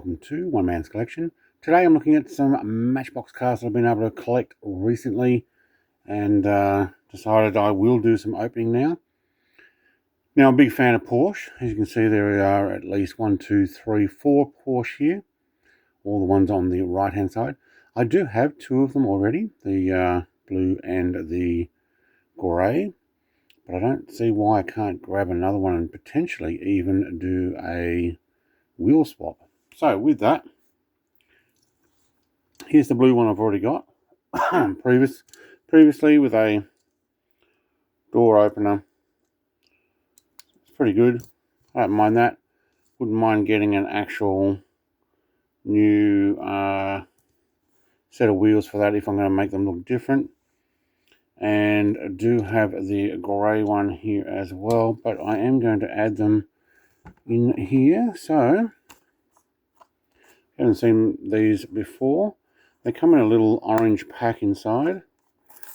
welcome to One Man's Collection. Today I'm looking at some Matchbox cars that I've been able to collect recently and decided I will do some opening now. Now I'm a big fan of Porsche. As you can see, there are at least 4 Porsche here, all the ones on the right hand side. I do have two of them already, the blue and the grey, but I don't see why I can't grab another one and potentially even do a wheel swap. So with that, here's the blue one I've already got. Previously with a door opener. It's pretty good. I don't mind that. Wouldn't mind getting an actual new set of wheels for that if I'm going to make them look different. And I do have the grey one here as well, but I am going to add them in here. So, haven't seen these before. They come in a little orange pack inside,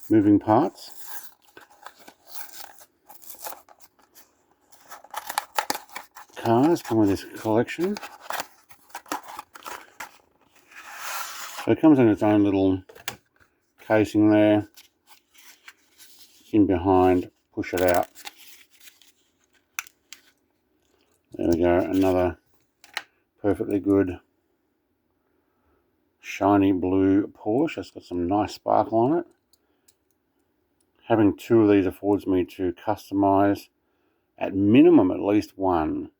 moving parts. Cars come with this collection. So it comes in its own little casing there. In behind, push it out. There we go, another perfectly good shiny blue Porsche. It's got some nice sparkle on it. Having two of these affords me to customize at minimum at least one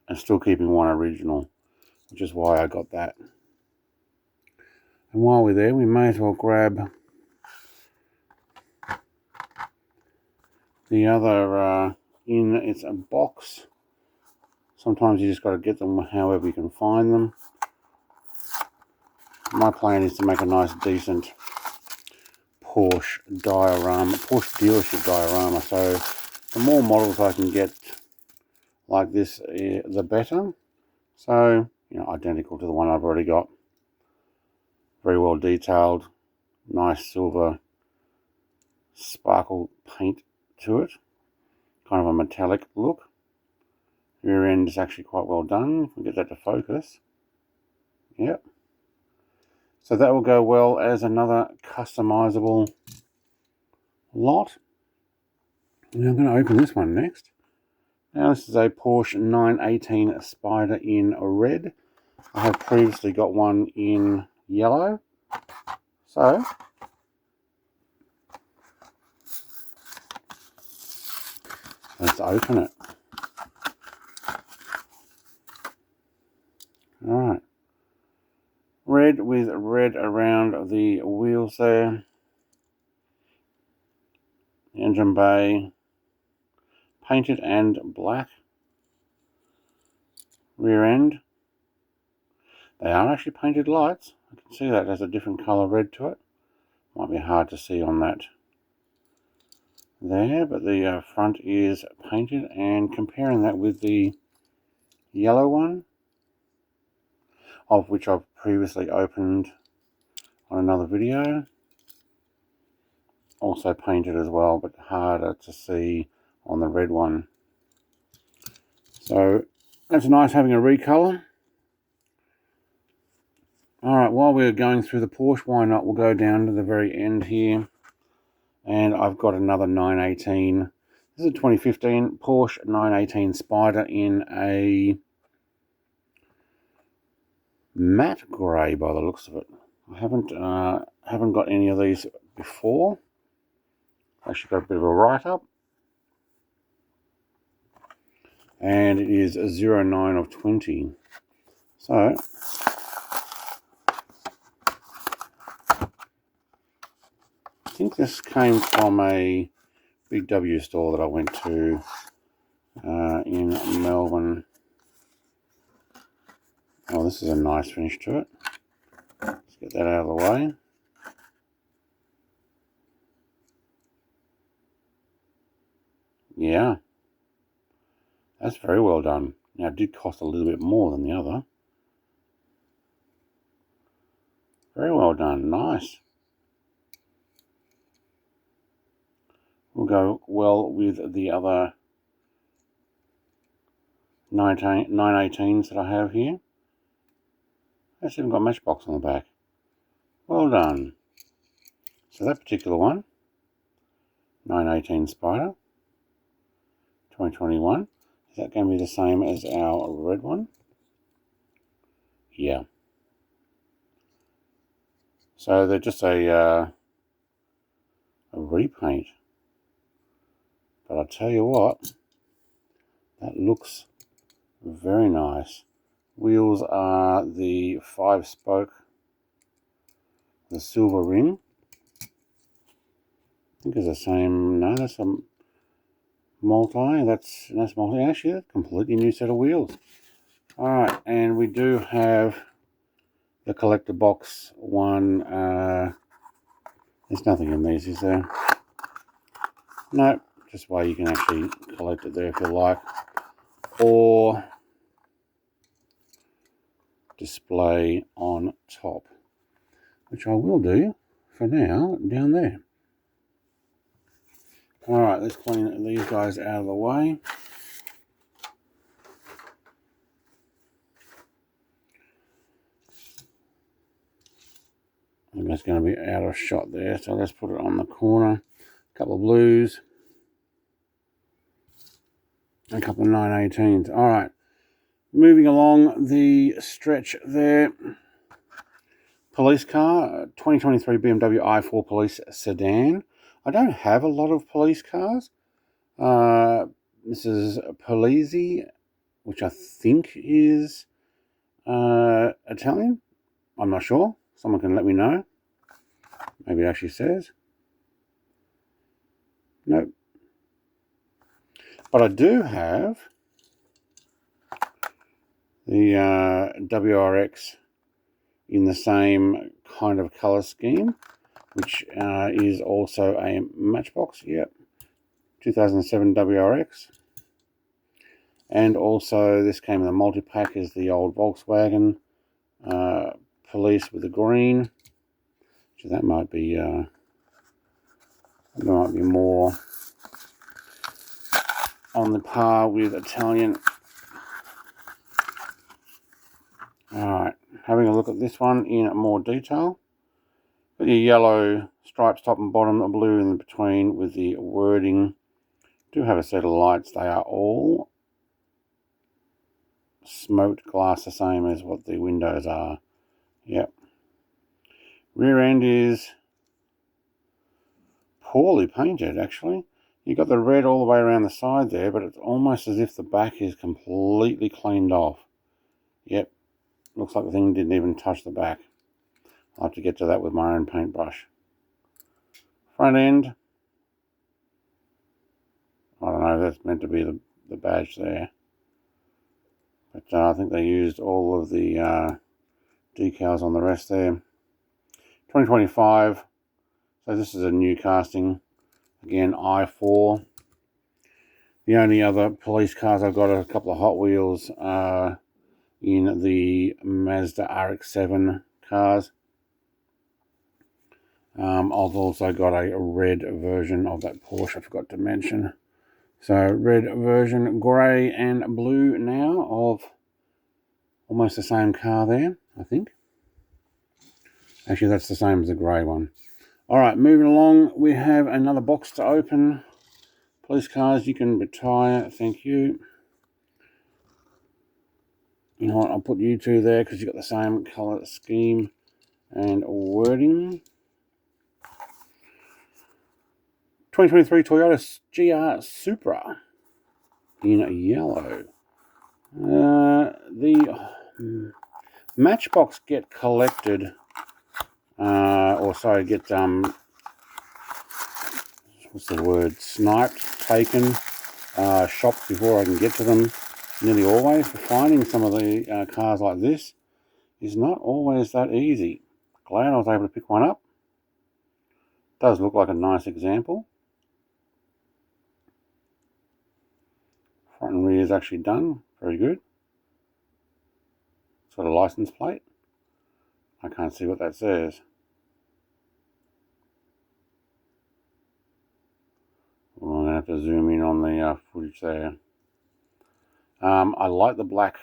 and still keeping one original, which is why I got that. And while we're there, we may as well grab the other in its a box. Sometimes you just got to get them however you can find them. My plan is to make a nice decent Porsche diorama, Porsche dealership diorama. So the more models I can get like this, the better. So, you know, identical to the one I've already got. Very well detailed, nice silver sparkle paint to it. Kind of a metallic look. Rear end is actually quite well done. If we get that to focus. Yep. So that will go well as another customizable lot. Now I'm going to open this one next. Now this is a Porsche 918 Spyder in red. I have previously got one in yellow. So let's open it. Alright. Red with red around the wheels there. Engine bay. Painted and black. Rear end. They are actually painted lights. I can see that has a different colour red to it. Might be hard to see on that there, but the front is painted, and comparing that with the yellow one, of which I've previously opened on another video, also painted as well, but harder to see on the red one. So that's nice having a recolor. Alright, while we're going through the Porsche, why not? We'll go down to the very end here. And I've got another 918. This is a 2015 Porsche 918 Spyder in a matte grey by the looks of it. I haven't got any of these before. Actually got a bit of a write-up. And it is a 09 of 20. So I think this came from a Big W store that I went to in Melbourne. Oh, this is a nice finish to it. Let's get that out of the way. Yeah, that's very well done. Now, it did cost a little bit more than the other. Very well done. Nice. Will go well with the other 918s that I have here. It's even got Matchbox on the back. Well done. So that particular one, 918 Spider, 2021. Is that going to be the same as our red one? Yeah. So they're just a repaint. But I'll tell you what, that looks very nice. Wheels are the 5-spoke, the silver ring. I think it's the same. No, that's a multi. That's multi. Actually, that's a completely new set of wheels. All right, and we do have the collector box one. There's nothing in these, is there? No, just way you can actually collect it there if you like, or display on top, which I will do for now down there. All right, let's clean these guys out of the way. I think that's going to be out of shot there, so let's put it on the corner. A couple of blues, a couple of 918s. All right, moving along the stretch there. Police car, 2023 BMW i4 Police Sedan. I don't have a lot of police cars. This is Polizzi, which I think is Italian. I'm not sure. Someone can let me know. Maybe it actually says. Nope. But I do have the WRX in the same kind of color scheme, which is also a Matchbox. Yep. 2007 WRX. And also this came in a multi-pack is the old Volkswagen Police with the green. So that might be more on the par with Italian. Alright, having a look at this one in more detail. Got your yellow stripes top and bottom, a blue in between with the wording. Do have a set of lights. They are all smoked glass, the same as what the windows are. Yep. Rear end is poorly painted, actually. You got the red all the way around the side there, but it's almost as if the back is completely cleaned off. Yep. Looks like the thing didn't even touch the back. I'll have to get to that with my own paintbrush. Front end. I don't know, that's meant to be the badge there. But I think they used all of the decals on the rest there. 2025. So this is a new casting. Again, i4. The only other police cars I've got are a couple of Hot Wheels in the Mazda RX-7 cars. I've also got a red version of that Porsche I forgot to mention. So red version, grey and blue now of almost the same car there, I think. Actually, that's the same as the grey one. All right, moving along, we have another box to open. Police cars, you can retire, thank you. You know what, I'll put you two there because you've got the same colour scheme and wording. 2023 Toyota GR Supra in yellow. The Matchbox get collected, get what's the word? Sniped, taken, shopped before I can get to them. Nearly always. Finding some of the cars like this is not always that easy. Glad I was able to pick one up. Does look like a nice example. Front and rear is actually done. Very good. It's got a license plate. I can't see what that says. Well, I'm going to have to zoom in on the footage there. I like the black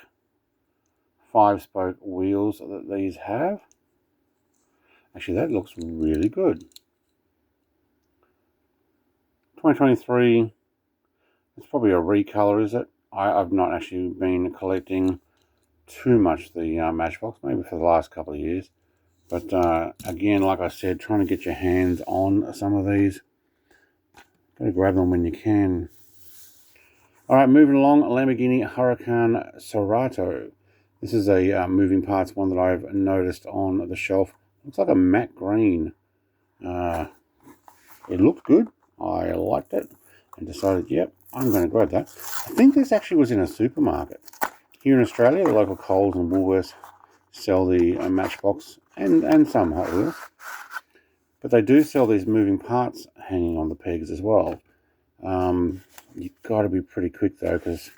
5-spoke wheels that these have. Actually, that looks really good. 2023, it's probably a recolor, is it? I've not actually been collecting too much the Matchbox, maybe for the last couple of years. But again, like I said, trying to get your hands on some of these. Gotta grab them when you can. Alright, moving along, Lamborghini Huracan Cerato. This is a moving parts one that I've noticed on the shelf. Looks like a matte green. It looked good. I liked it and decided, yep, I'm going to grab that. I think this actually was in a supermarket. Here in Australia, the local Coles and Woolworths sell the Matchbox and some Hot Wheels. But they do sell these moving parts hanging on the pegs as well. You've got to be pretty quick though, because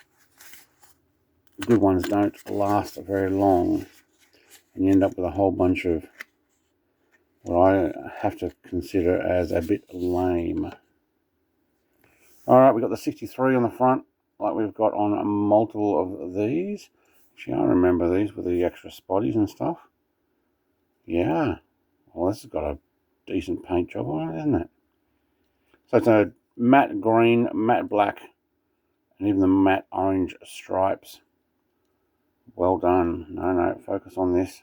good ones don't last very long. And you end up with a whole bunch of what I have to consider as a bit lame. Alright, we've got the 63 on the front, like we've got on multiple of these. Actually, I remember these with the extra spotties and stuff. Yeah. Well, this has got a decent paint job on it, isn't it? So it's a matte green, matte black, and even the matte orange stripes. Well done. No, focus on this.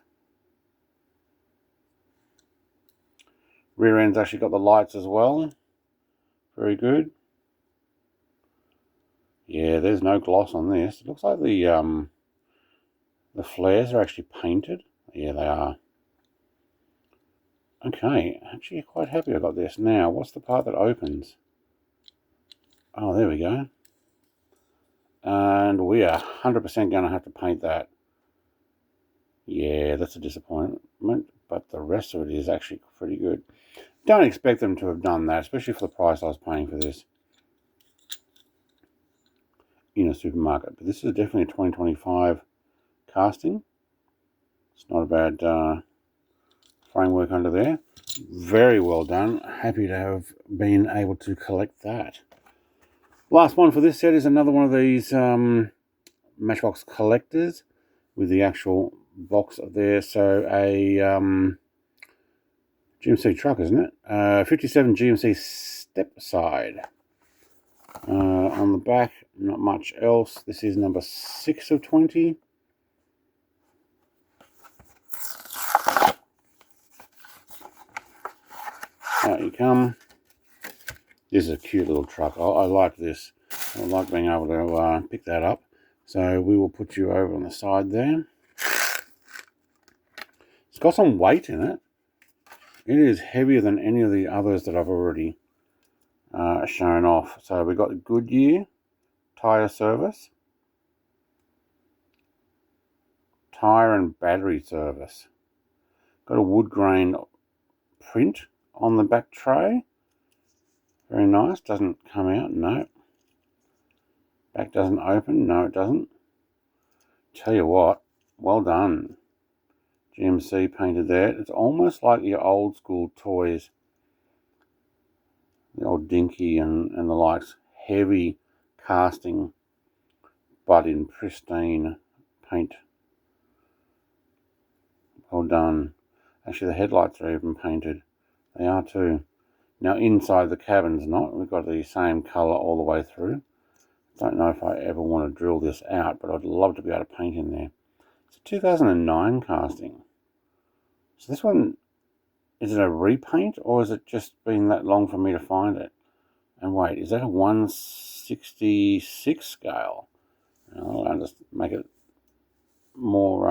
Rear end's actually got the lights as well. Very good. Yeah, there's no gloss on this. It looks like the flares are actually painted. Yeah, they are. Okay, actually quite happy I got this. Now, what's the part that opens? Oh, there we go. And we are 100% going to have to paint that. Yeah, that's a disappointment, but the rest of it is actually pretty good. Don't expect them to have done that, especially for the price I was paying for this in a supermarket. But this is definitely a 2025 casting. It's not a bad framework under there. Very well done. Happy to have been able to collect that. Last one for this set is another one of these Matchbox collectors with the actual box there. So a GMC truck, isn't it? 57 GMC step side. On the back, not much else. This is number 6 of 20. Out you come. This is a cute little truck. I like this. I like being able to pick that up. So we will put you over on the side there. It's got some weight in it. It is heavier than any of the others that I've already shown off. So we've got Goodyear tire service, tire and battery service. Got a wood grain print on the back tray. Very nice. Doesn't come out. No. Back doesn't open. No, it doesn't. Tell you what, well done. GMC painted there. It's almost like your old school toys. The old Dinky and the likes. Heavy casting, but in pristine paint. Well done. Actually, the headlights are even painted. They are too. Now, inside the cabin's not. We've got the same colour all the way through. Don't know if I ever want to drill this out, but I'd love to be able to paint in there. It's a 2009 casting. So this one, is it a repaint, or has it just been that long for me to find it? And wait, is that a 1/66 scale? I'll just make it more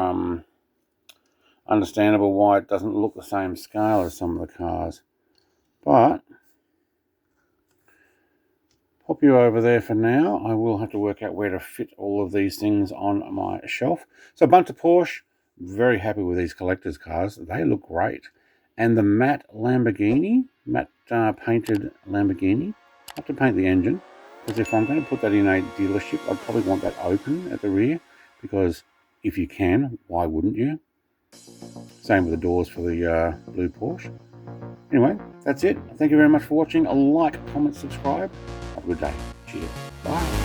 understandable why it doesn't look the same scale as some of the cars. But pop you over there for now. I will have to work out where to fit all of these things on my shelf. So a bunch of Porsche. Very happy with these collector's cars. They look great. And the matte Lamborghini, matte painted Lamborghini. I have to paint the engine, because if I'm going to put that in a dealership, I'd probably want that open at the rear, because if you can, why wouldn't you? Same with the doors for the blue Porsche. Anyway, that's it. Thank you very much for watching. A like, comment, subscribe. Have a good day. Cheers. Bye.